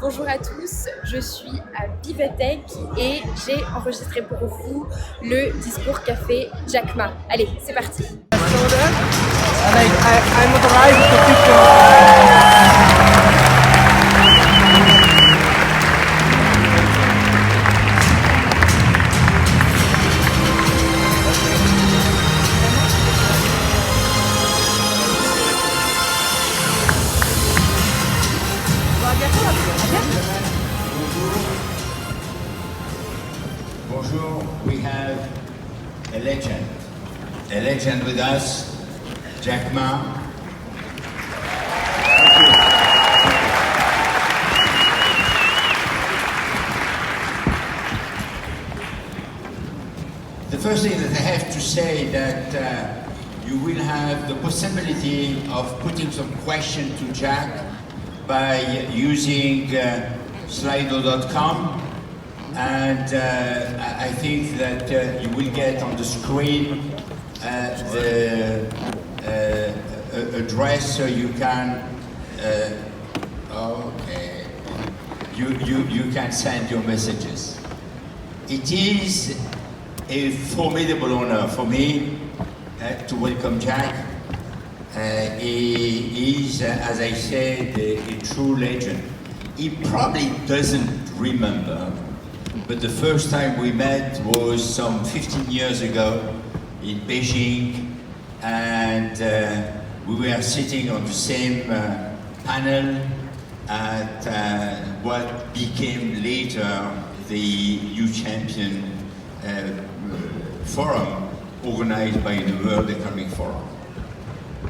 Bonjour à tous, je suis à VivaTech et j'ai enregistré pour vous le discours qu'a fait Jack Ma. Allez, c'est parti. Bonjour, we have a legend with us, Jack Ma. The first thing that I have to say that you will have the possibility of putting some question to Jack by using slido.com. And I think that you will get on the screen the address so you can you can send your messages. It is a formidable honor for me to welcome Jack. He is, as I said, a true legend. He probably doesn't remember, but the first time we met was some 15 years ago in Beijing, and we were sitting on the same panel at what became later the Youth Champion Forum organized by the World Economic Forum.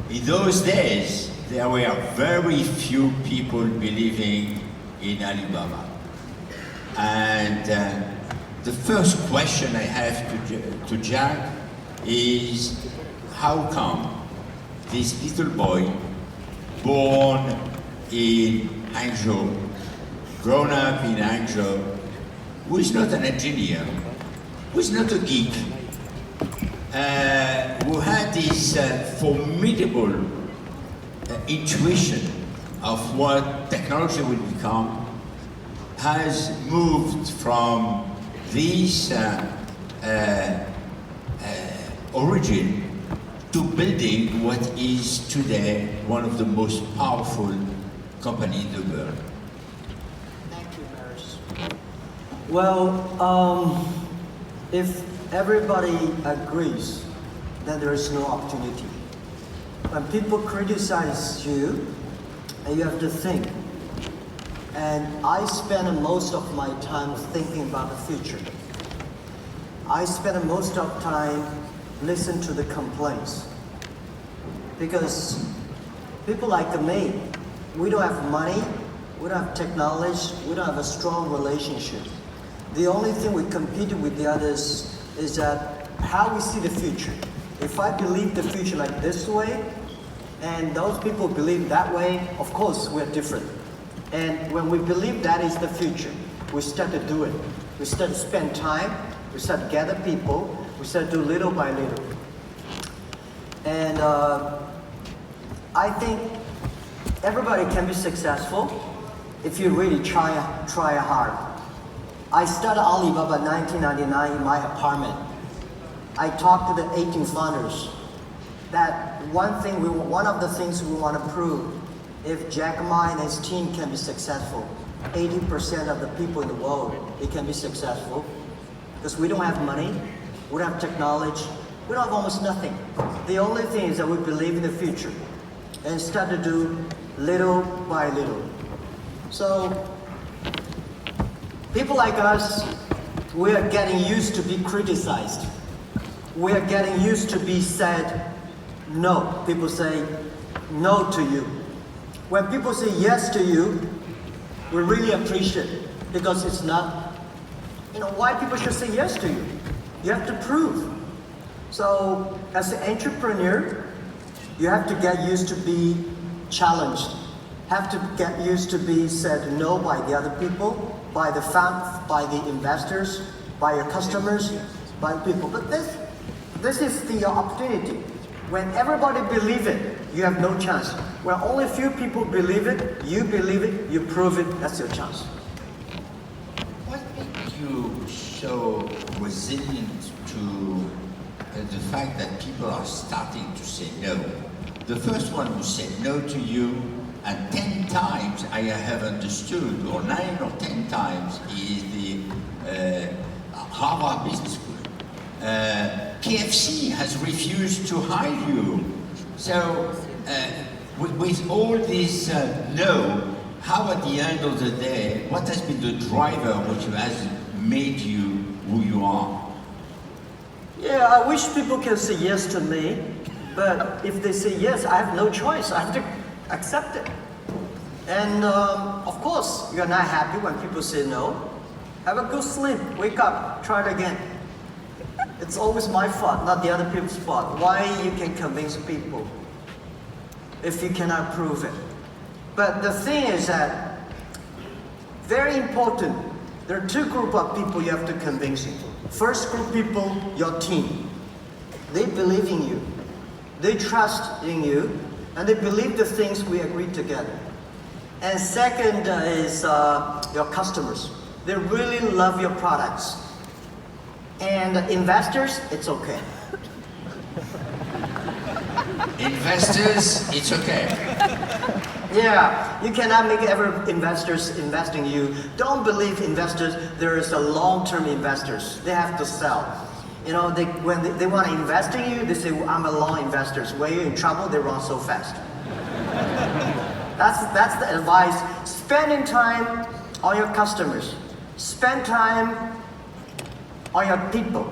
In those days, there were very few people believing in Alibaba. And the first question I have to Jack is, how come this little boy, born in Hangzhou, grown up in Hangzhou, who is not an engineer, who is not a geek, who had this formidable intuition of what technology will become, has moved from this origin to building what is today one of the most powerful companies in the world. Thank you, Maris. Well, if everybody agrees, then there is no opportunity. When people criticize you, you have to think. And I spend most of my time thinking about the future. I spend most of time listening to the complaints. Because people like me, we don't have money, we don't have technology, we don't have a strong relationship. The only thing we compete with the others is that how we see the future. If I believe the future like this way, and those people believe that way, of course we're different. And when we believe that is the future, we start to do it. We start to spend time, we start to gather people, we start to do little by little. And I think everybody can be successful if you really try hard. I started Alibaba in 1999 in my apartment. I talked to the 18 founders that one of the things we want to prove, if Jack Ma and his team can be successful, 80% of the people in the world, they can be successful. Because we don't have money, we don't have technology, we don't have almost nothing. The only thing is that we believe in the future and start to do little by little. So, people like us, we are getting used to be criticized. We are getting used to be said no. People say no to you. When people say yes to you, we really appreciate it because it's not, why people should say yes to you. You have to prove. So as an entrepreneur, you have to get used to be challenged. Have to get used to be said no by the other people, by the investors, by your customers, by people. But this is the opportunity. When everybody believes it, you have no chance. When only few people believe it, you prove it, that's your chance. What made you so resilient to the fact that people are starting to say no? The first one who said no to you, and 10 times I have understood, or 9 or 10 times, is the Harvard Business School. KFC has refused to hire you. So, with all this no, how at the end of the day, what has been the driver which has made you who you are? Yeah, I wish people can say yes to me, but if they say yes, I have no choice. I have to accept it. And of course, you're not happy when people say no. Have a good sleep, wake up, try it again. It's always my fault, not the other people's fault. Why you can convince people if you cannot prove it? But the thing is that, very important, there are 2 groups of people you have to convince. First group people, your team. They believe in you. They trust in you, and they believe the things we agreed together. And second is your customers. They really love your products. And investors, it's okay. Investors, it's okay. Yeah, you cannot make ever investors invest in you. Don't believe investors. There is a long-term investors. They have to sell. You know, when they want to invest in you, they say, well, I'm a long investor. When you're in trouble, they run so fast. That's the advice. Spending time on your customers. Spend time on your people,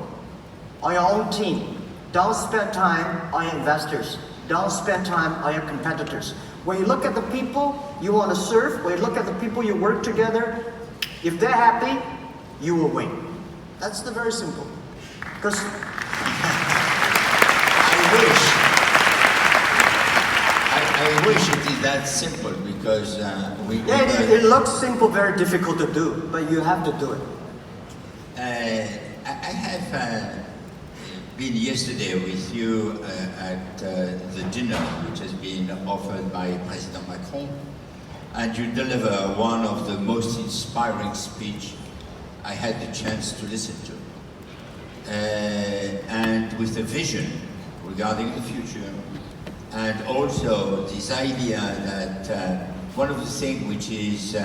on your own team. Don't spend time on your investors. Don't spend time on your competitors. When you look at the people you want to serve, when you look at the people you work together, if they're happy, you will win. That's the very simple. Because I wish it is that simple, because it looks simple, very difficult to do, but you have to do it. I have been yesterday with you at the dinner which has been offered by President Macron, and you deliver one of the most inspiring speech I had the chance to listen to. And with a vision regarding the future, and also this idea that one of the things which is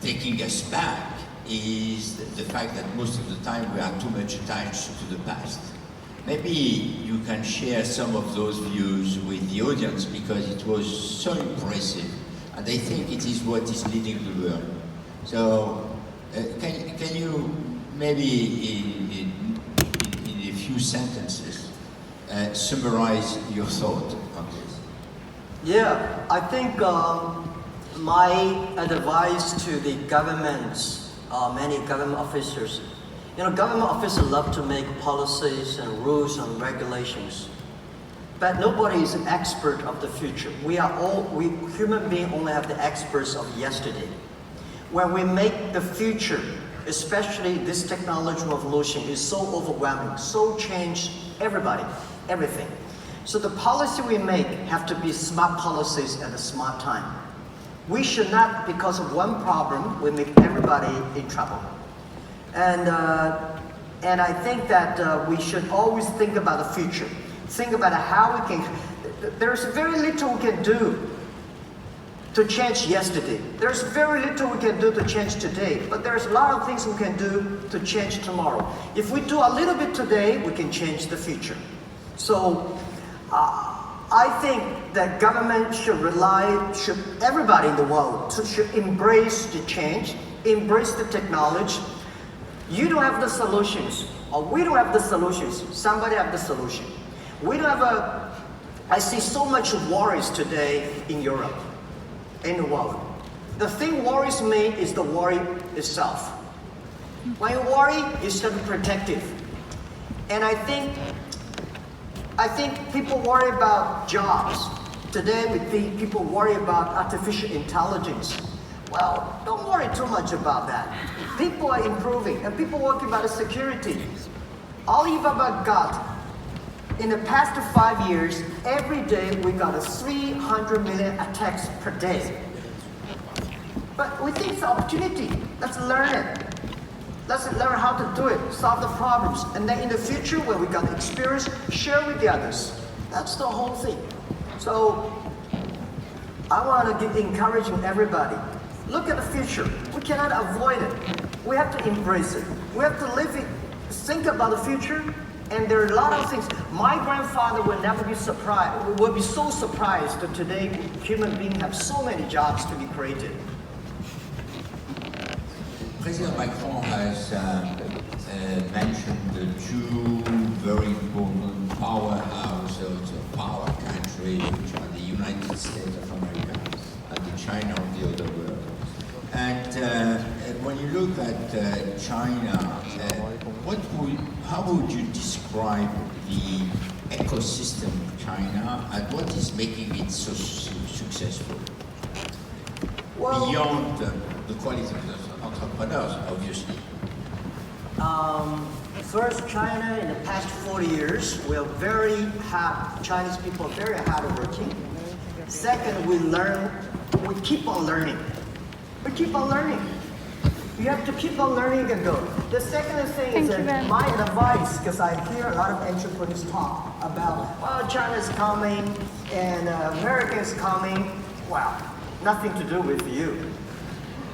taking us back is the fact that most of the time we are too much attached to the past. Maybe you can share some of those views with the audience, because it was so impressive, and I think it is what is leading the world. So, can you maybe in a few sentences summarize your thought on this? Yeah, I think my advice to the governments, many government officers, government officers love to make policies and rules and regulations, but nobody is an expert of the future. We human beings only have the experts of yesterday. When we make the future, especially this technology revolution, is so overwhelming, so change everybody, everything. So the policy we make have to be smart policies at a smart time. We should not, because of one problem, we make everybody in trouble. And I think that we should always think about the future. Think about how we can, there's very little we can do to change yesterday. There's very little we can do to change today, but there's a lot of things we can do to change tomorrow. If we do a little bit today, we can change the future. So I think that government should everybody in the world should embrace the change, embrace the technology. You don't have the solutions, or we don't have the solutions. Somebody have the solution. We don't have I see so much worries today in Europe, in the world. The thing worries me is the worry itself. When you worry, you should be protective. And I think people worry about jobs. Today we think people worry about artificial intelligence. Well, don't worry too much about that. People are improving, and people worry about the security. Alibaba got In the past 5 years, every day we got 300 million attacks per day. But we think it's an opportunity. Let's learn it. Let's learn how to do it, solve the problems. And then in the future, when we got experience, share with the others. That's the whole thing. So I want to keep encouraging everybody. Look at the future. We cannot avoid it. We have to embrace it. We have to live it, think about the future. And there are a lot of things. My grandfather will never be surprised, will be so surprised that today human beings have so many jobs to be created. President Macron has mentioned the two very important powerhouses of power countries, which are the United States of America and the China of the other world. And when you look at China, how would you describe the ecosystem of China and what is making it so successful? Well, beyond the quality of the entrepreneurs, obviously. First, China in the past 40 years, we are very hard. Chinese people are very hardworking. Second, we keep on learning. We keep on learning. You have to keep on learning and go. The second thing is that my advice, because I hear a lot of entrepreneurs talk about, well, China is coming and America is coming. Well, nothing to do with you.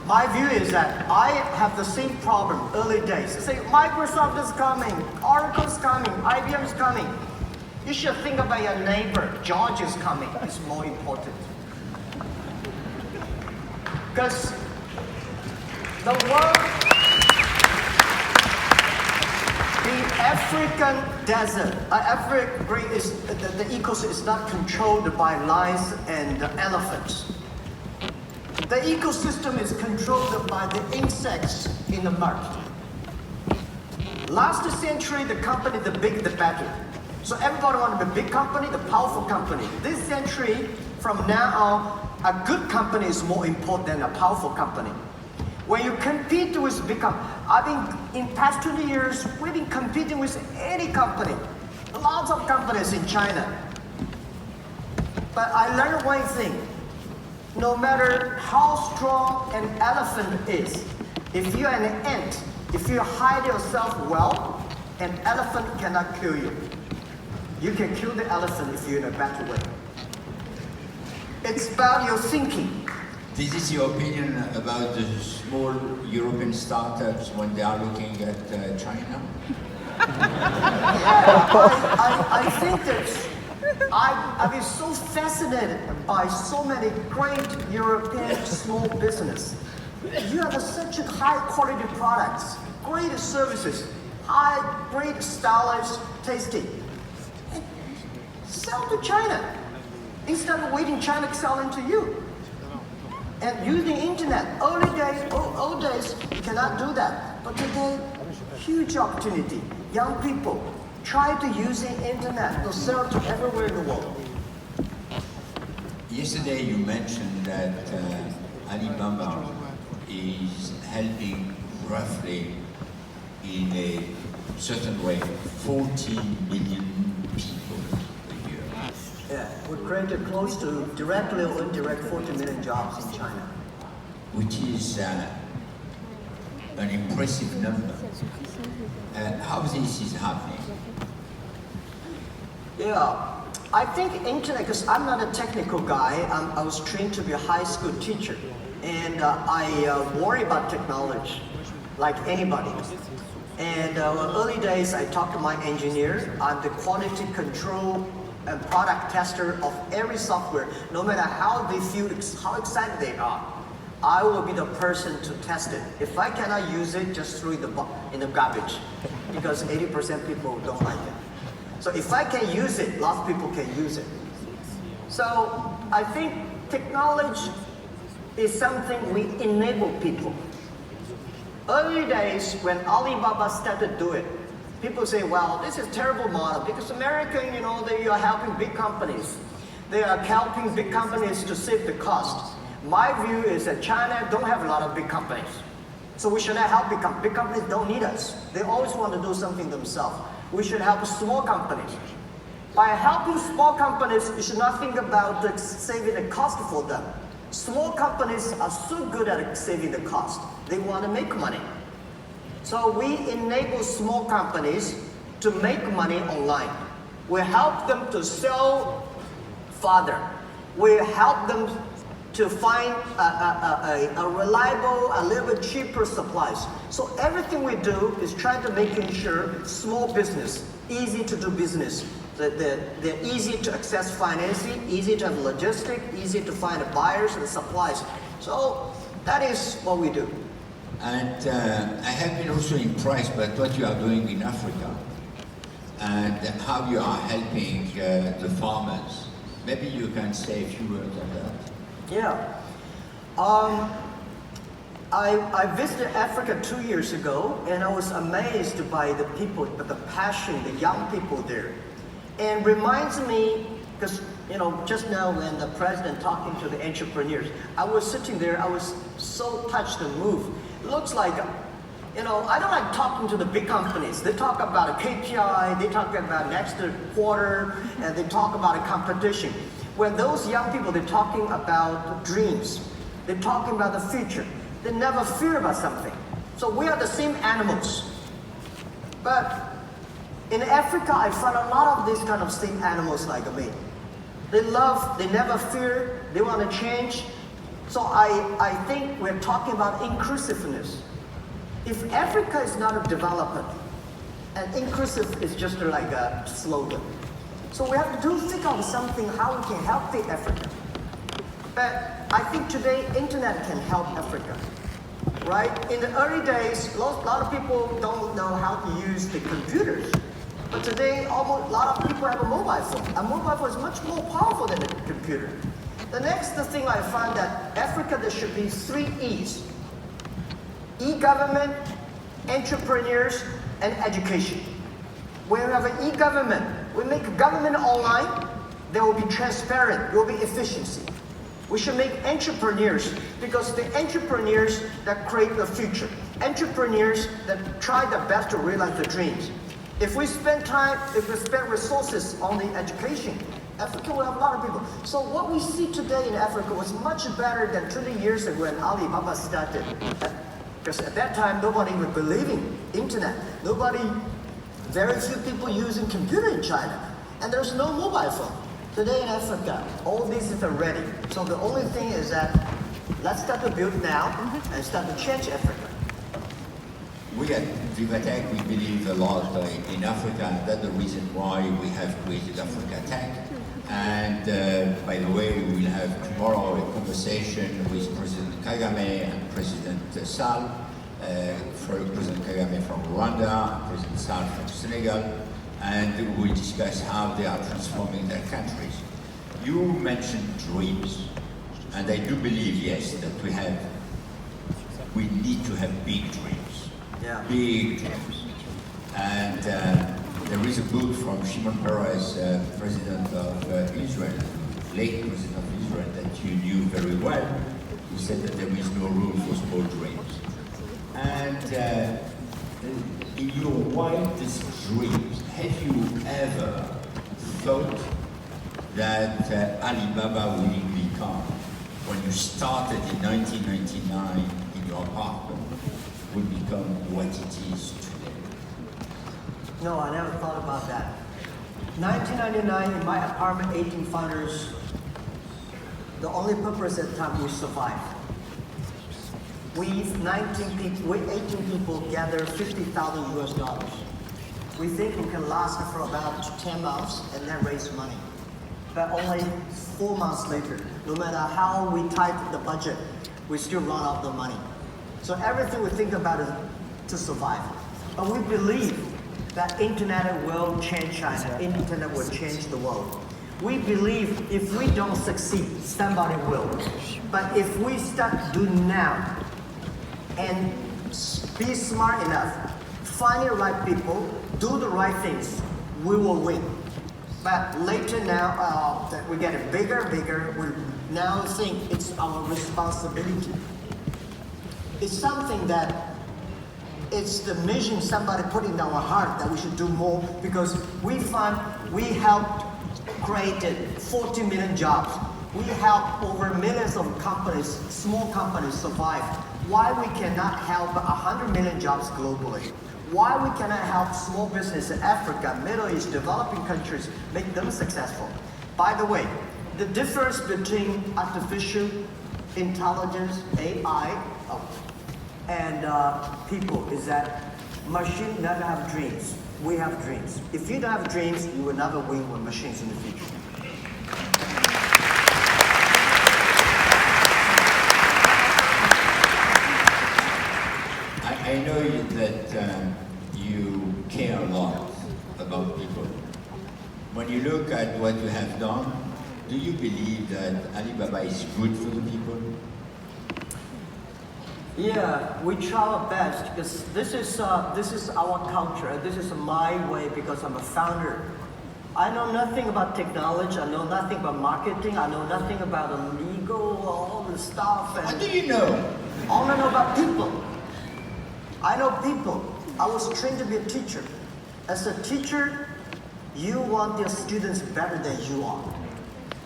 My view is that I have the same problem early days. They say Microsoft is coming, Oracle is coming, IBM is coming. You should think about your neighbor. George is coming. It's more important. Because the world, the African desert, the ecosystem is not controlled by lions and elephants. The ecosystem is controlled by the insects in the mud. Last century, the company, the big, the better. So everybody wanted a big company, the powerful company. This century, from now on, a good company is more important than a powerful company. When you compete with big company, I think in past 20 years, we've been competing with any company. Lots of companies in China. But I learned one thing. No matter how strong an elephant is, if you're an ant, if you hide yourself well, an elephant cannot kill you. You can kill the elephant if you're in a better way. It's about your thinking. This is your opinion about the small European startups when they are looking at China? I think that I've been so fascinated by so many great European small business. You have such a high quality products, great services, great stylish, tasty. And sell to China instead of waiting China to sell into you. And using internet, old days, you cannot do that. But today, huge opportunity. Young people, try to use the internet to sell to everywhere in the world. Yesterday you mentioned that Alibaba is helping roughly in a certain way 40 million people a year. Yeah, we created close to directly or indirect 40 million jobs in China. Which is an impressive number. How this is happening? Yeah, I think internet, because I'm not a technical guy, I was trained to be a high school teacher. And I worry about technology, like anybody. And early days, I talked to my engineer. I'm the quality control and product tester of every software. No matter how they feel, how excited they are, I will be the person to test it. If I cannot use it, just throw it in the garbage, because 80% people don't like it. So if I can use it, lots of people can use it. So I think technology is something we enable people. Early days when Alibaba started to do it, people say, well, this is a terrible model because American, they are helping big companies. They are helping big companies to save the cost. My view is that China don't have a lot of big companies. So we should not help big companies. Big companies don't need us. They always want to do something themselves. We should help small companies. By helping small companies, you should not think about saving the cost for them. Small companies are so good at saving the cost. They want to make money. So we enable small companies to make money online. We help them to sell further. We help them to find a reliable, a little bit cheaper supplies. So everything we do is trying to making sure small business, easy to do business. They're easy to access financing, easy to have logistics, easy to find the buyers and supplies. So that is what we do. And I have been also impressed by what you are doing in Africa and how you are helping the farmers. Maybe you can say a few words on that. Yeah. I visited Africa 2 years ago, and I was amazed by the people, by the passion, the young people there. And reminds me, because just now when the president talking to the entrepreneurs, I was sitting there, I was so touched and moved. It looks like, I don't like talking to the big companies. They talk about a KPI, they talk about next quarter, and they talk about a competition. When those young people, they're talking about dreams, they're talking about the future. They never fear about something. So we are the same animals. But in Africa, I find a lot of these kind of same animals like me. They love, they never fear, they want to change. So I think we're talking about inclusiveness. If Africa is not a development, and inclusive is just like a slogan. So we have to think of something, how we can help the Africa. But I think today, internet can help Africa, right? In the early days, a lot of people don't know how to use the computers. But today, almost a lot of people have a mobile phone. A mobile phone is much more powerful than a computer. The next thing I find that Africa, there should be 3 E's. E-government, entrepreneurs, and education. When we have an e-government, we make government online, there will be transparent, there will be efficiency. We should make entrepreneurs, because the entrepreneurs that create the future, entrepreneurs that try their best to realize their dreams. If we spend time, if we spend resources on the education, Africa will have a lot of people. So what we see today in Africa was much better than 20 years ago when Alibaba started. Because at that time, nobody was believing internet. Very few people using computer in China. And there's no mobile phone. Today in Africa, all these are ready. So the only thing is that let's start to build now and start to change Africa. We at VivaTech, we believe a lot in Africa, and that's the reason why we have created Africa Tech. And by the way, we will have tomorrow a conversation with President Kagame and President Sall, President Kagame from Rwanda, President Sall from Senegal, and we will discuss how they are transforming their countries. You mentioned dreams, and I do believe, yes, that we need to have big dreams. Yeah. Big dreams. And there is a book from Shimon Peres, President of Israel, late President of Israel, that you knew very well. He said that there is no room for small dreams. And in your wildest dreams, have you ever thought that Alibaba will become, when you started in 1999 in your apartment, will become what it is today? No, I never thought about that. 1999, in my apartment, 18 founders, the only purpose at the time was survive. We 18 people gathered $50,000 US. We think we can last for about 10 months and then raise money. But only 4 months later, no matter how we tighten the budget, we still run out of money. So everything we think about is to survive. But we believe that internet will change China, internet will change the world. We believe if we don't succeed, somebody will. But if we start doing now, and be smart enough, find the right people, do the right things, we will win. But later now, that we're getting bigger, we now think it's our responsibility. It's something that it's the mission somebody put in our heart that we should do more, because we find we helped created 40 million jobs. We help over millions of companies, small companies survive. Why we cannot help 100 million jobs globally? Why we cannot help small business in Africa, Middle East, developing countries, make them successful? By the way, the difference between artificial intelligence, AI, and people is that machines never have dreams. We have dreams. If you don't have dreams, you will never win with machines in the future. I know that you care a lot about people. When you look at what you have done, do you believe that Alibaba is good for the people? Yeah, we try our best because this is our culture. This is my way because I'm a founder. I know nothing about technology. I know nothing about marketing. I know nothing about the legal, all the stuff. What do you know? All I know about people. I know people. I was trained to be a teacher. As a teacher, you want your students better than you are.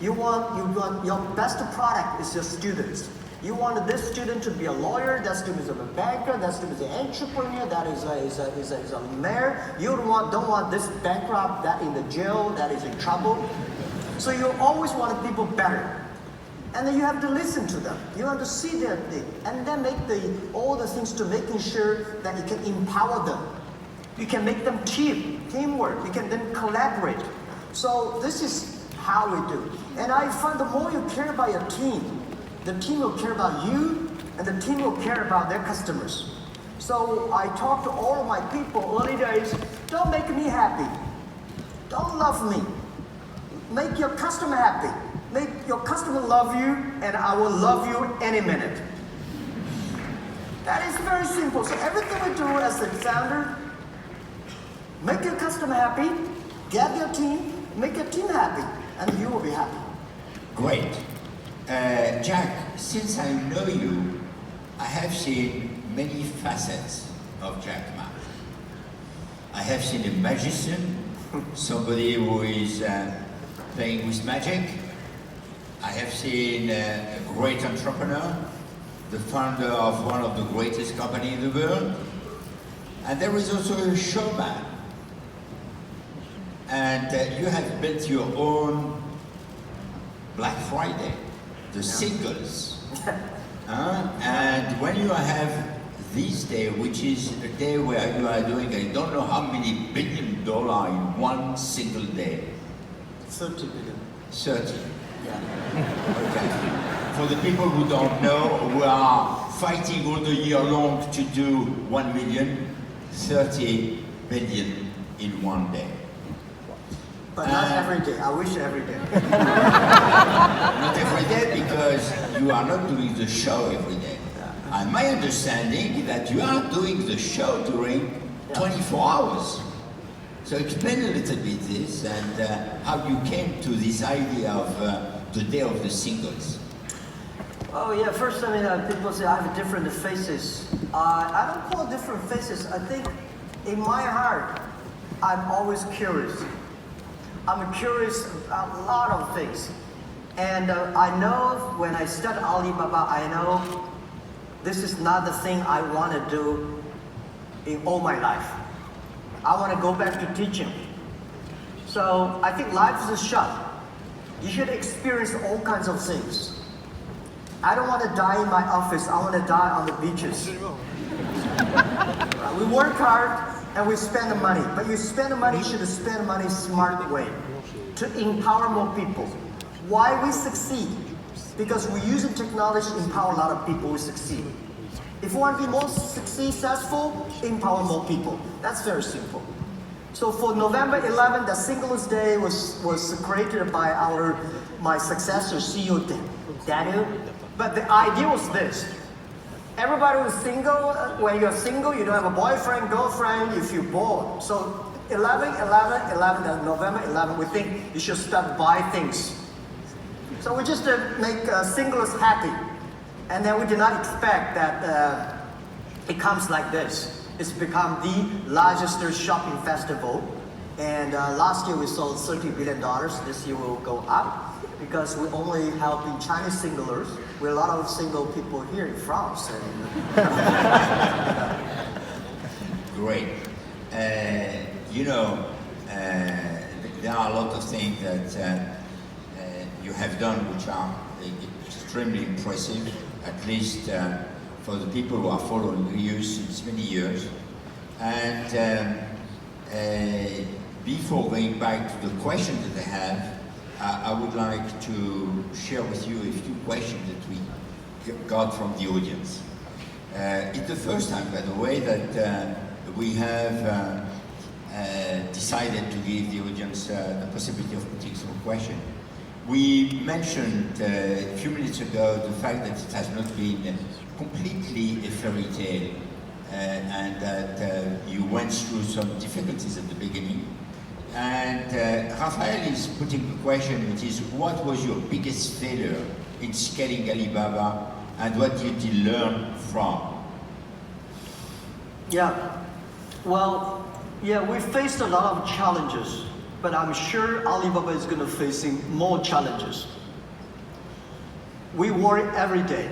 You want your best product is your students. You want this student to be a lawyer, that student is a banker, that student is an entrepreneur, that is a mayor. You don't want this bankrupt, that in the jail, that is in trouble. So you always want people better. And then you have to listen to them. You have to see their thing. And then make all the things to making sure that you can empower them. You can make them teamwork. You can then collaborate. So this is how we do. And I find the more you care about your team, the team will care about you, and the team will care about their customers. So I talk to all of my people early days, don't make me happy. Don't love me. Make your customer happy. Make your customer love you, and I will love you any minute. That is very simple. So everything we do as a founder, make your customer happy, get your team, make your team happy, and you will be happy. Great. Jack, since I know you, I have seen many facets of Jack Ma. I have seen a magician, somebody who is playing with magic. I have seen a great entrepreneur, the founder of one of the greatest companies in the world. And there is also a showman. And you have built your own Black Friday, the singles. And when you have this day, which is a day where you are doing, I don't know how many $1 billion in one single day. 30 billion. 30. Yeah. Okay. For the people who don't know, who are fighting all the year long to do 1 million, 30 billion in one day. But not every day. I wish every day. Not every day, because you are not doing the show every day. Yeah. And my understanding is that you are doing the show during 24 hours. So explain a little bit this and how you came to this idea of the day of the singles. Oh yeah, first I mean, people say I have different faces. I don't call it different faces. I think in my heart, I'm always curious. I'm curious about a lot of things. And I know when I start Alibaba, I know this is not the thing I want to do in all my life. I want to go back to teaching. So I think life is a shot. You should experience all kinds of things. I don't want to die in my office. I want to die on the beaches. We work hard and we spend the money. But you spend the money, you should spend the money smart way to empower more people. Why we succeed? Because we use technology to empower a lot of people who succeed. If you want to be more successful, empower more people. That's very simple. So for November 11th, the Singles Day was created by my successor, CEO Daniel. But the idea was this. Everybody who's single, when you're single, you don't have a boyfriend, girlfriend, you feel bored. So 11, November 11, we think you should start buy things. So we just make singles happy. And then we did not expect that it comes like this. It's become the largest shopping festival. And last year we sold $30 billion. This year will go up because we only helping Chinese singlers. We're a lot of single people here in France. Great. You know, there are a lot of things that you have done which are extremely impressive, at least for the people who are following you since many years. And before going back to the questions that I have, I would like to share with you a few questions that we got from the audience. It's the first time, by the way, that we have decided to give the audience the possibility of putting some questions. We mentioned a few minutes ago the fact that it has not been completely a fairy tale and that you went through some difficulties at the beginning. And Raphael is putting the question, which is, what was your biggest failure in scaling Alibaba and what did you learn from? Yeah, well, yeah, we faced a lot of challenges, but I'm sure Alibaba is going to facing more challenges. We worry every day.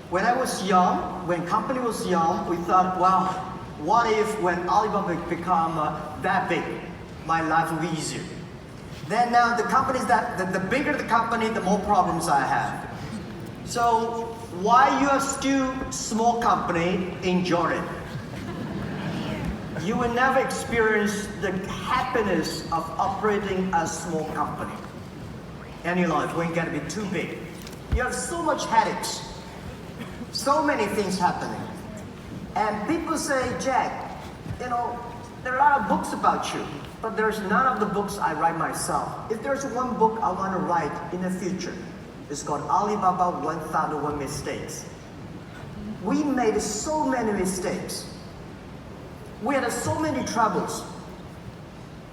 When I was young, when company was young, we thought, well, what if when Alibaba become that big, my life will be easier. Then now the companies the bigger the company, the more problems I have. So why you are still small company, enjoy it. You will never experience the happiness of operating a small company in your life when you get to be too big. You have so much headaches, so many things happening. And people say, Jack, you know, there are a lot of books about you, but there's none of the books I write myself. If there's one book I want to write in the future, it's called Alibaba 1001 Mistakes. We made so many mistakes. We had so many troubles.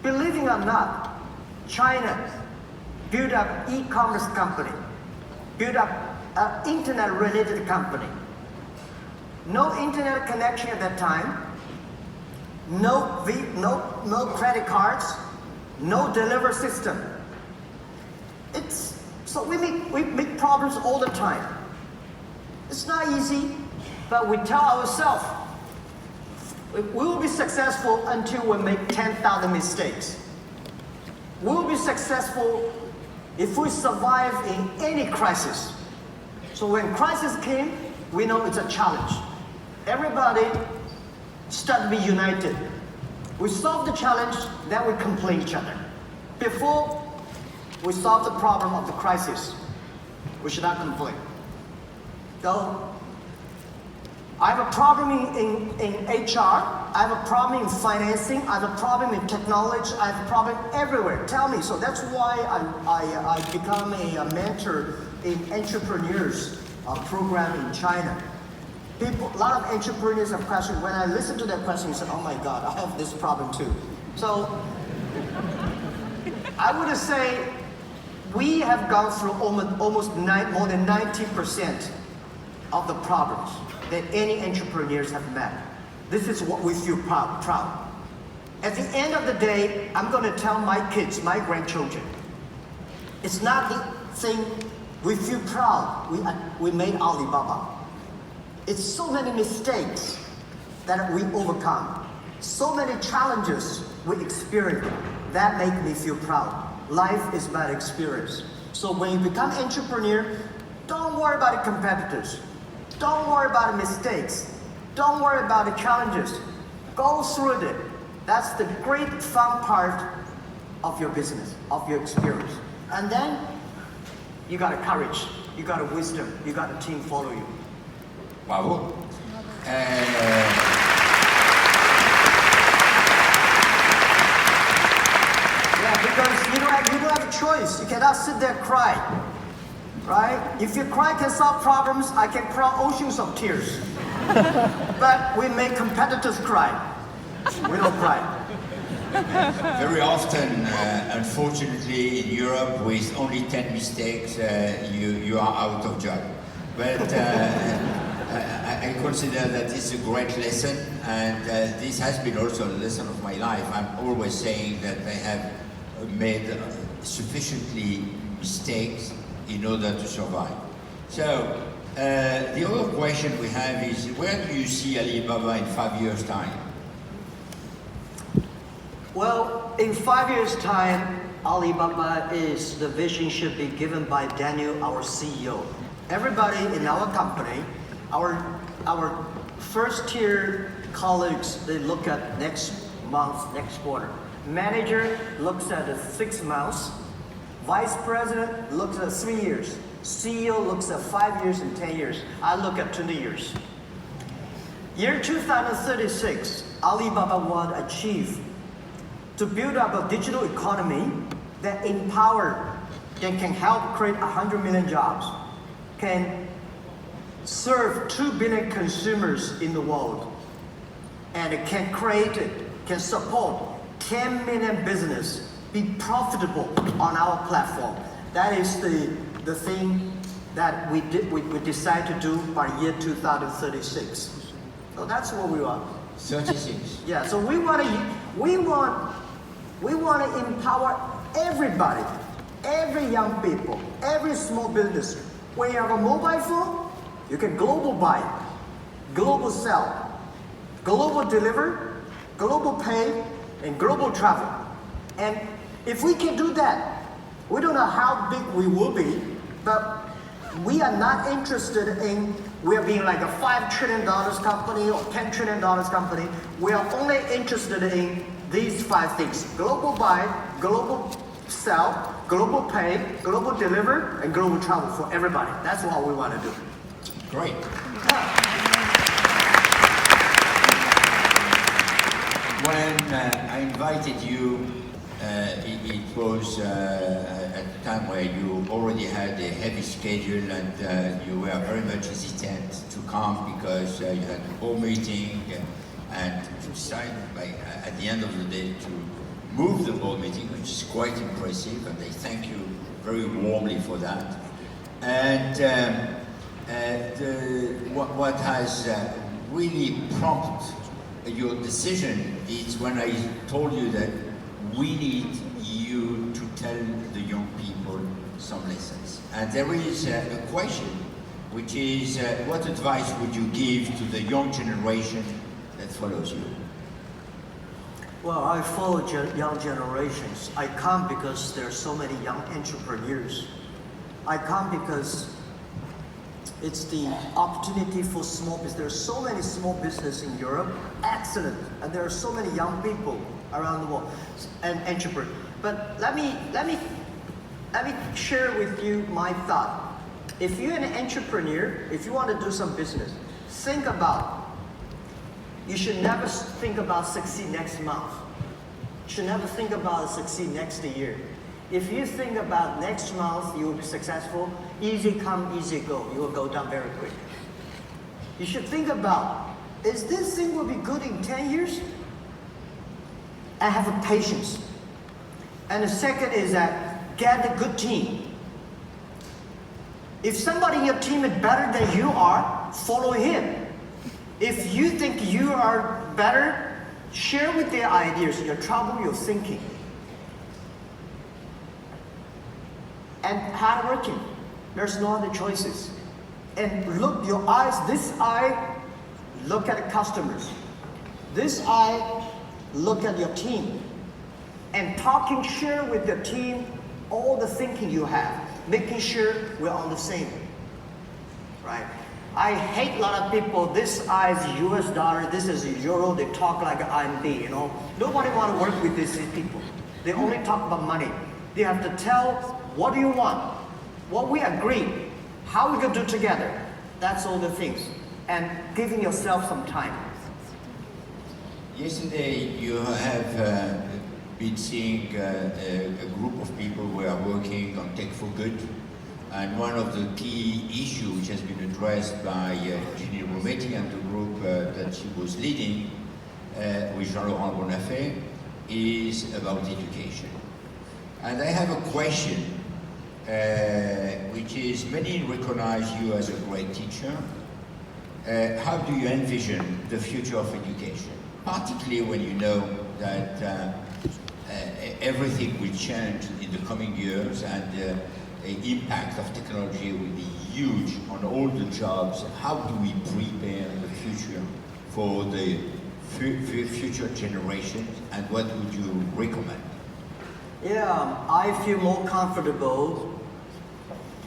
Believe it or not, China built up e-commerce company, built up an internet-related company. No internet connection at that time, no credit cards, no delivery system. So we make problems all the time. It's not easy, but we tell ourselves, we will be successful until we make 10,000 mistakes. We will be successful if we survive in any crisis. So when crisis came, we know it's a challenge. Everybody start to be united. We solve the challenge, then we complain each other. Before we solve the problem of the crisis, we should not complain. So, I have a problem in HR, I have a problem in financing, I have a problem in technology, I have a problem everywhere. Tell me. So that's why I become a mentor in entrepreneurs program in China. People, a lot of entrepreneurs have questions. When I listen to that question, you say, oh my God, I have this problem too. So I would say we have gone through almost more than 90% of the problems that any entrepreneurs have met. This is what we feel proud. At the end of the day, I'm going to tell my kids, my grandchildren, it's not the thing we feel proud we made Alibaba. It's so many mistakes that we overcome, so many challenges we experience that make me feel proud. Life is about experience. So when you become entrepreneur, don't worry about the competitors. Don't worry about the mistakes. Don't worry about the challenges. Go through it. That's the great fun part of your business, of your experience. And then you got a courage, you got a wisdom, you got a team follow you. Bravo. Yeah, because you don't have a choice. You cannot sit there and cry, right? If you cry can solve problems, I can cry oceans of tears. But we make competitors cry. We don't cry. Very often, unfortunately, in Europe, with only 10 mistakes, you are out of job. But I I consider that it's a great lesson, and this has been also a lesson of my life. I'm always saying that I have made sufficiently mistakes in order to survive. So, the other question we have is, where do you see Alibaba in 5 years' time? Well, in 5 years' time, Alibaba is, the vision should be given by Daniel, our CEO. Everybody in our company, our first tier colleagues, they look at next month, next quarter. Manager looks at the 6 months. Vice president looks at 3 years. CEO looks at 5 years and 10 years. I look at 20 years. Year 2036, Alibaba want to achieve to build up a digital economy that can help create 100 million jobs, can serve 2 billion consumers in the world, and it can support 10 million business, be profitable on our platform. That is the thing that we decide to do by year 2036. So that's what we want. 36. Yeah. So we want to empower everybody, every young people, every small business. When you have a mobile phone, you can global buy, global sell, global deliver, global pay, and global travel. And if we can do that, we don't know how big we will be, but we are not interested in we're being like a $5 trillion company or $10 trillion company. We are only interested in these 5 things: global buy, global sell, global pay, global deliver, and global travel for everybody. That's what we want to do. Great. When I invited you, it was at the time where you already had a heavy schedule and you were very much hesitant to come because you had a board meeting and you decided at the end of the day to move the board meeting, which is quite impressive, and I thank you very warmly for that. And what has really prompted your decision is when I told you that we need you to tell the young people some lessons. And there is a question, which is what advice would you give to the young generation that follows you? Well, I follow young generations. I come because there are so many young entrepreneurs. I come because it's the opportunity for small business. There are so many small businesses in Europe, excellent, and there are so many young people around the world and entrepreneurs. But let me share with you my thought. If you're an entrepreneur, if you want to do some business, you should never think about succeed next month. You should never think about succeed next year. If you think about next month you will be successful, easy come, easy go. You will go down very quick. You should think about, is this thing will be good in 10 years? And have a patience. And the second is that get a good team. If somebody in your team is better than you are, follow him. If you think you are better, share with their ideas, your trouble, your thinking. And hardworking. There's no other choices. And look, your eyes, this eye, look at the customers. This eye, look at your team. And share with your team all the thinking you have, making sure we're on the same. Right? I hate a lot of people, this eye is US dollar, this is euro, they talk like RMB, you know. Nobody want to work with these people. They only talk about money. They have to tell, what do you want? What we agree, how we can do together. That's all the things. And giving yourself some time. Yesterday you have been seeing a group of people who are working on Tech for Good. And one of the key issues which has been addressed by Chine and the group that she was leading with Jean-Laurent Bonafé is about education. And I have a question, which is many recognize you as a great teacher, how do you envision the future of education, particularly when you know that everything will change in the coming years and the impact of technology will be huge on all the jobs? How do we prepare the future for the future generations, and what would you recommend? Yeah, I feel more comfortable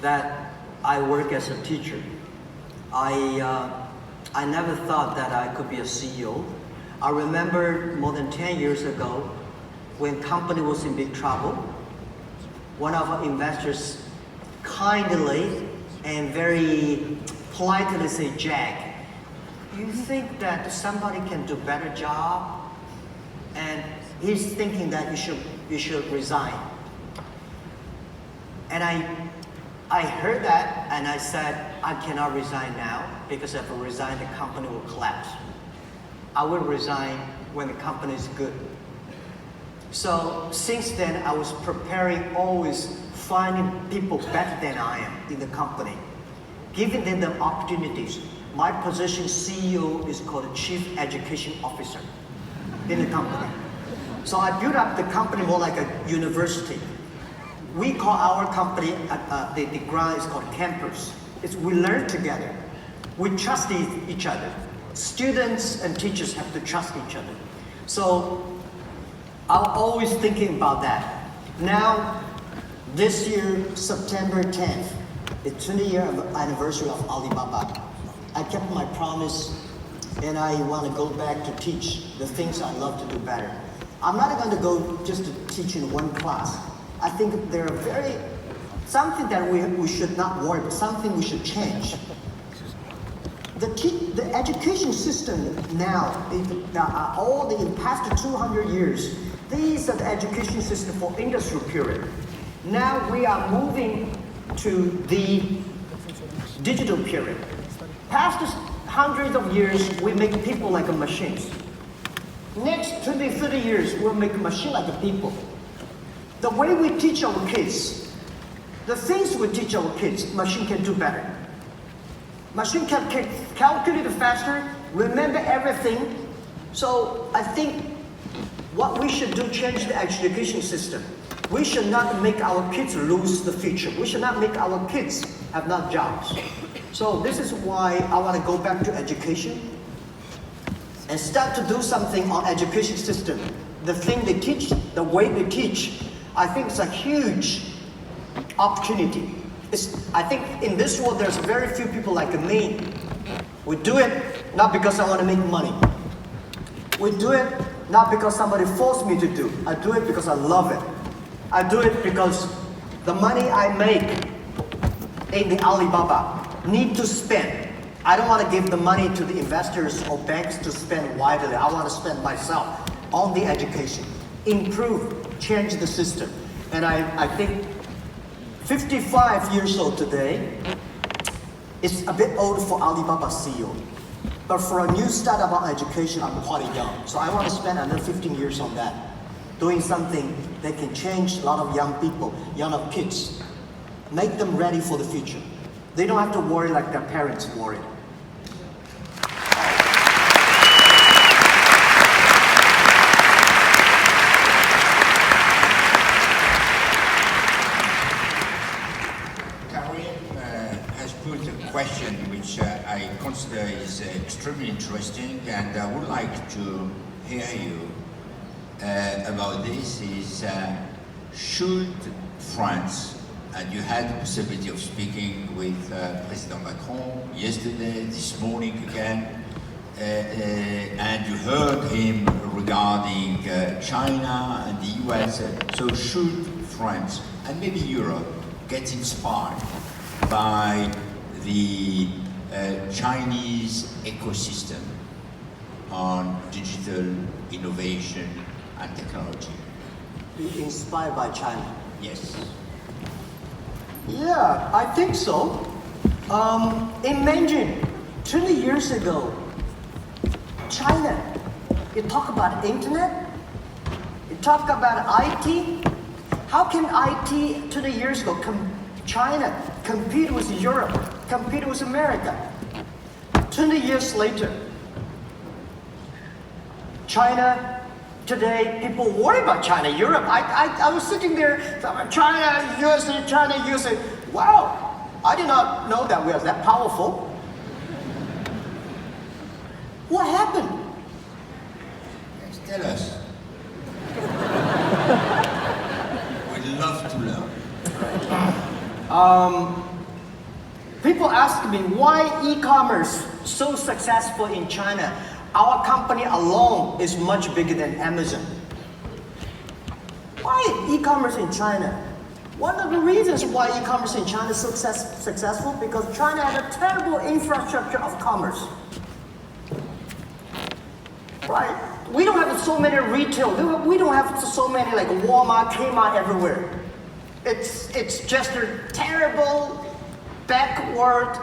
that I work as a teacher. I never thought that I could be a CEO. I remember more than 10 years ago, when company was in big trouble, one of our investors kindly and very politely said, "Jack, you think that somebody can do better job?" And he's thinking that you should resign. And I heard that and I said, I cannot resign now, because if I resign, the company will collapse. I will resign when the company is good. So since then, I was preparing, always finding people better than I am in the company, giving them the opportunities. My position, CEO, is called Chief Education Officer in the company. So I built up the company more like a university. We call our company, the ground is called campus. We learn together. We trust each other. Students and teachers have to trust each other. So I'm always thinking about that. Now, this year, September 10th, the 20-year anniversary of Alibaba. I kept my promise, and I want to go back to teach the things I love to do better. I'm not going to go just to teach in one class. I think there are something that we should not worry about, something we should change. The education system now, all the past 200 years, these are the education system for industrial period. Now we are moving to the digital period. Past hundreds of years, we make people like machines. Next 20, 30 years, we'll make a machine like a people. The way we teach our kids, the things we teach our kids, machine can do better. Machine can calculate faster, remember everything. So I think what we should do, change the education system. We should not make our kids lose the future. We should not make our kids have not jobs. So this is why I want to go back to education and start to do something on education system. The thing they teach, the way they teach, I think it's a huge opportunity. I think in this world there's very few people like me. We do it not because I want to make money. We do it not because somebody forced me to do. I do it because I love it. I do it because the money I make in the Alibaba need to spend. I don't want to give the money to the investors or banks to spend widely. I want to spend myself on the education, improve, change the system. And I think 55 years old today is a bit old for Alibaba CEO. But for a new startup on education, I'm quite young. So I want to spend another 15 years on that, doing something that can change a lot of young people, young kids, make them ready for the future. They don't have to worry like their parents worried. Question which I consider is extremely interesting, and I would like to hear you about this is should France, and you had the possibility of speaking with President Macron yesterday, this morning again, and you heard him regarding China and the US, so should France and maybe Europe get inspired by the Chinese ecosystem on digital innovation and technology? Be inspired by China? Yes. Yeah, I think so. Imagine 20 years ago, China, you talk about internet, you talk about IT. How can IT 20 years ago, China compete with Europe, compete with America? 20 years later, China, today, people worry about China, Europe. I was sitting there, China, USA. Wow, I did not know that we are that powerful. What happened? Yes, tell us. We'd love to learn. People ask me why e-commerce so successful in China. Our company alone is much bigger than Amazon. Why e-commerce in China? One of the reasons why e-commerce in China is successful because China has a terrible infrastructure of commerce. Right? We don't have so many retail. We don't have so many like Walmart, Kmart everywhere. It's just a terrible, backward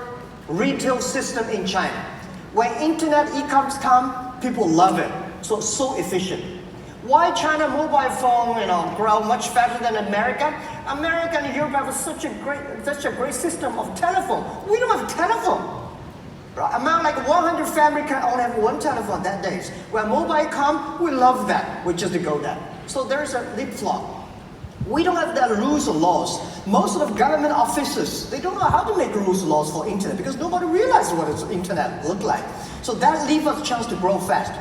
retail system in China. When internet e-commerce come, people love it. So efficient. Why China mobile phone grow much faster than America? America and Europe have such a great system of telephone. We don't have telephone. Among like 100 families can only have one telephone that days. When mobile come, we love that. We just go there. So there's a leapfrog. We don't have the rules or laws. Most of the government offices, they don't know how to make rules and laws for internet because nobody realizes what the internet look like. So that leaves us a chance to grow fast.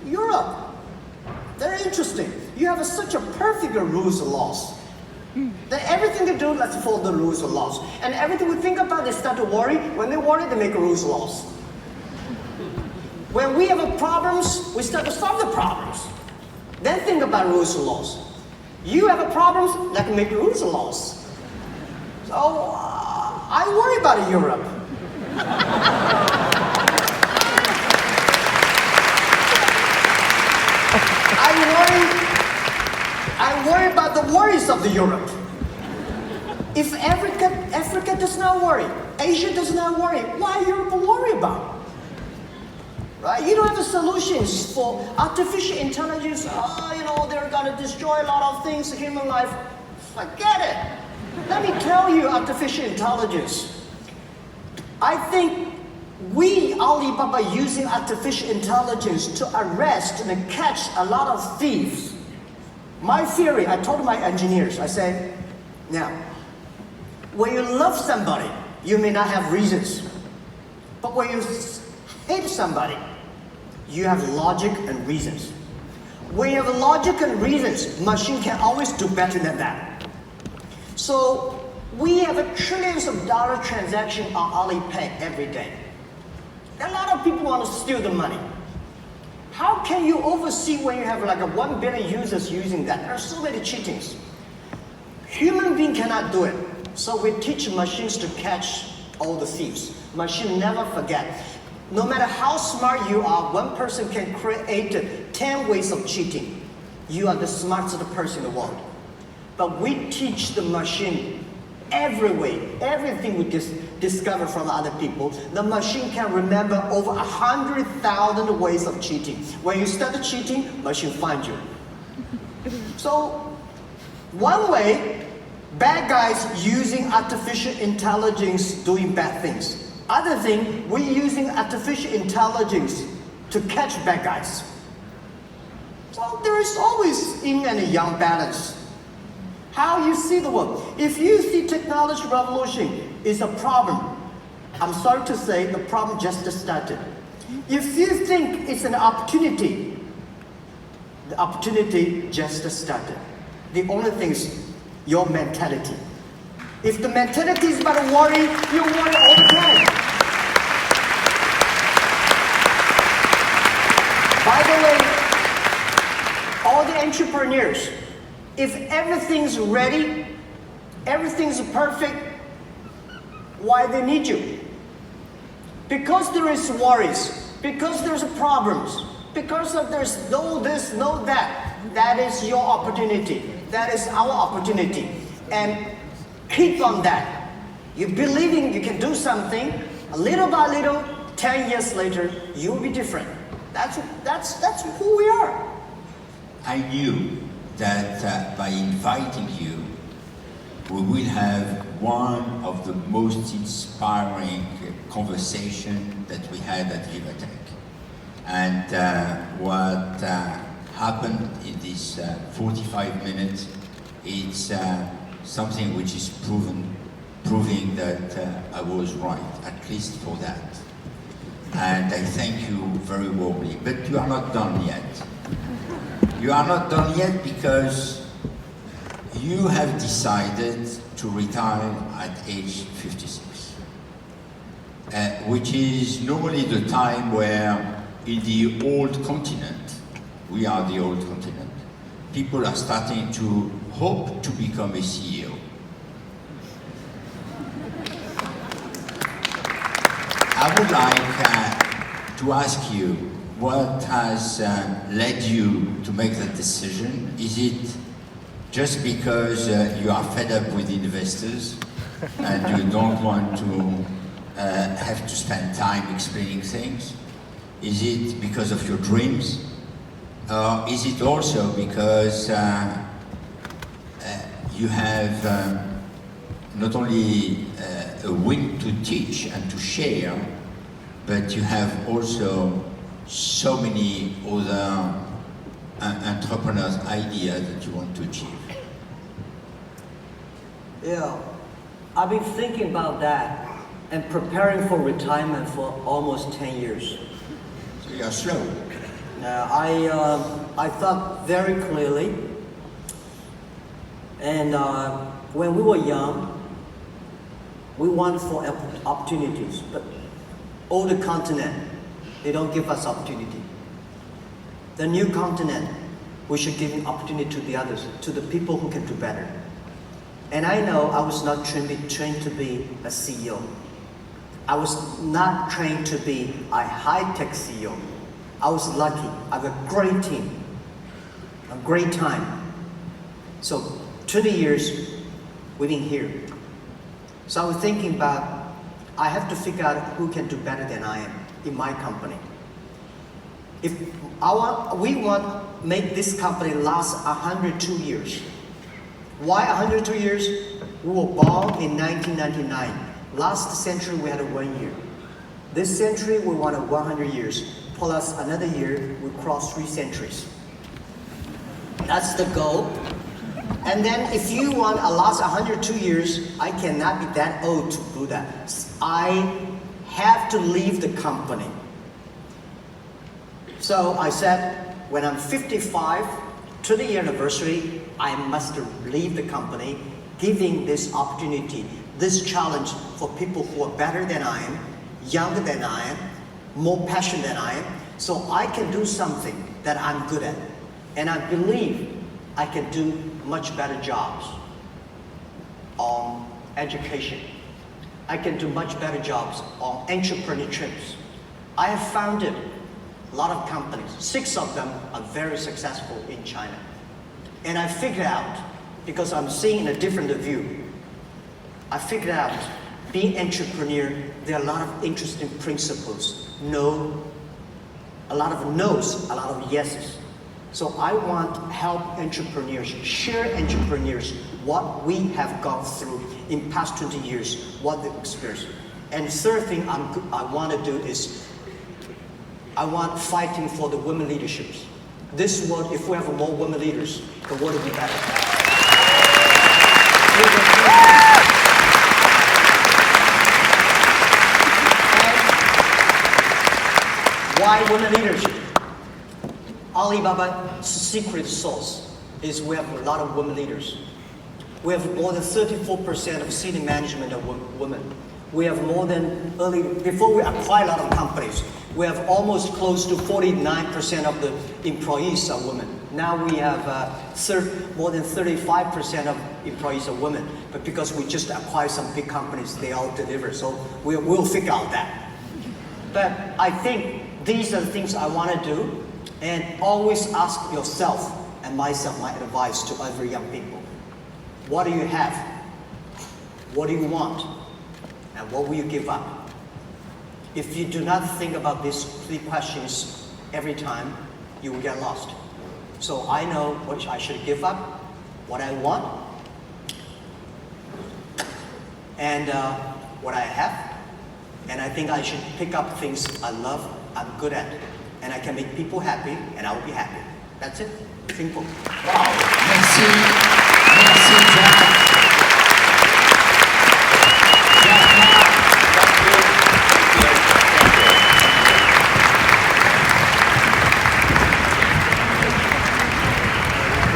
Europe, very interesting. You have such a perfect rules and laws. Then everything they do, let's follow the rules and laws. And everything we think about, they start to worry. When they worry, they make rules and laws. When we have problems, we start to solve the problems. Then think about rules and laws. You have a problem, let me make rules and laws. So I worry about Europe. I worry about the worries of the Europe. If Africa does not worry, Asia does not worry, why Europe worry about? Right? You don't have the solutions for artificial intelligence. They're gonna destroy a lot of things in human life. Forget it. Let me tell you, artificial intelligence. I think we, Alibaba, using artificial intelligence to arrest and catch a lot of thieves. My theory, I told my engineers, I said, now, when you love somebody, you may not have reasons. But when you hate somebody, you have logic and reasons. When you have logic and reasons, machine can always do better than that. So we have trillions of dollar transaction on Alipay every day. A lot of people want to steal the money. How can you oversee when you have like 1 billion users using that? There are so many cheatings. Human being cannot do it. So we teach machines to catch all the thieves. Machine never forget. No matter how smart you are, one person can create 10 ways of cheating. You are the smartest person in the world. But we teach the machine every way, everything we discover from other people. The machine can remember over 100,000 ways of cheating. When you start cheating, machine finds you. So, one way, bad guys using artificial intelligence doing bad things. Other thing, we're using artificial intelligence to catch bad guys. So there is always yin and a yang balance. How you see the world. If you see technology revolution is a problem, I'm sorry to say the problem just started. If you think it's an opportunity, the opportunity just started. The only thing is your mentality. If the mentality is about to worry, you worry all the time. By the way, all the entrepreneurs, if everything's ready, everything's perfect, why they need you? Because there is worries, because there's problems, because of there's no this, no that. That is your opportunity. That is our opportunity. And keep on that. You believing you can do something, little by little, 10 years later, you'll be different. That's who we are. I knew that by inviting you, we will have one of the most inspiring conversations that we had at VivaTech. And what happened in these 45 minutes, it's something which is proving that I was right, at least for that. And I thank you very warmly. But you are not done yet. You are not done yet because you have decided to retire at age 56, which is normally the time where in the old continent, we are the old continent, people are starting to hope to become a CEO. I would like to ask you, what has led you to make that decision? Is it just because you are fed up with investors and you don't want to have to spend time explaining things? Is it because of your dreams? Or is it also because you have not only a will to teach and to share, but you have also so many other entrepreneurs' ideas that you want to achieve? Yeah, I've been thinking about that and preparing for retirement for almost 10 years. So you are slow. I thought very clearly, and when we were young, we wanted for opportunities, but older continent, they don't give us opportunity. The new continent, we should give an opportunity to the others, to the people who can do better. And I know I was not trained to be a CEO. I was not trained to be a high-tech CEO. I was lucky. I have a great team, a great time. So 20 years, we've been here. So I was thinking about, I have to figure out who can do better than I am in my company. If we want to make this company last 102 years. Why 102 years? We were born in 1999. Last century we had 1 year. This century we wanted 100 years. Plus another year, we cross 3 centuries. That's the goal. And then if you want to last 102 years, I cannot be that old to do that. I have to leave the company. So I said, when I'm 55, to the anniversary, I must leave the company, giving this opportunity, this challenge for people who are better than I am, younger than I am, more passionate than I am, so I can do something that I'm good at. And I believe I can do much better jobs on education. I can do much better jobs on entrepreneurships. I have founded a lot of companies. 6 of them are very successful in China. And I figured out, because I'm seeing a different view, I figured out being entrepreneur, there are a lot of interesting principles. No, a lot of no's, a lot of yeses. So I want to help entrepreneurs, share entrepreneurs, what we have gone through in past 20 years, what the experience. And the third thing I want to do is, I want fighting for the women leaderships. This world, if we have more women leaders, the world will be better. Why women leadership? Alibaba's secret sauce is we have a lot of women leaders. We have more than 34% of senior management of women. We have more than before we acquire a lot of companies, we have almost close to 49% of the employees are women. Now we have more than 35% of employees are women. But because we just acquired some big companies, they all deliver. So we'll figure out that. But I think these are the things I want to do. And always ask yourself and myself, my advice to other young people. What do you have? What do you want? And what will you give up? If you do not think about these 3 questions every time, you will get lost. So I know what I should give up, what I want, and what I have, and I think I should pick up things I love, I'm good at, and I can make people happy, and I will be happy. That's it. Simple. Wow. Merci.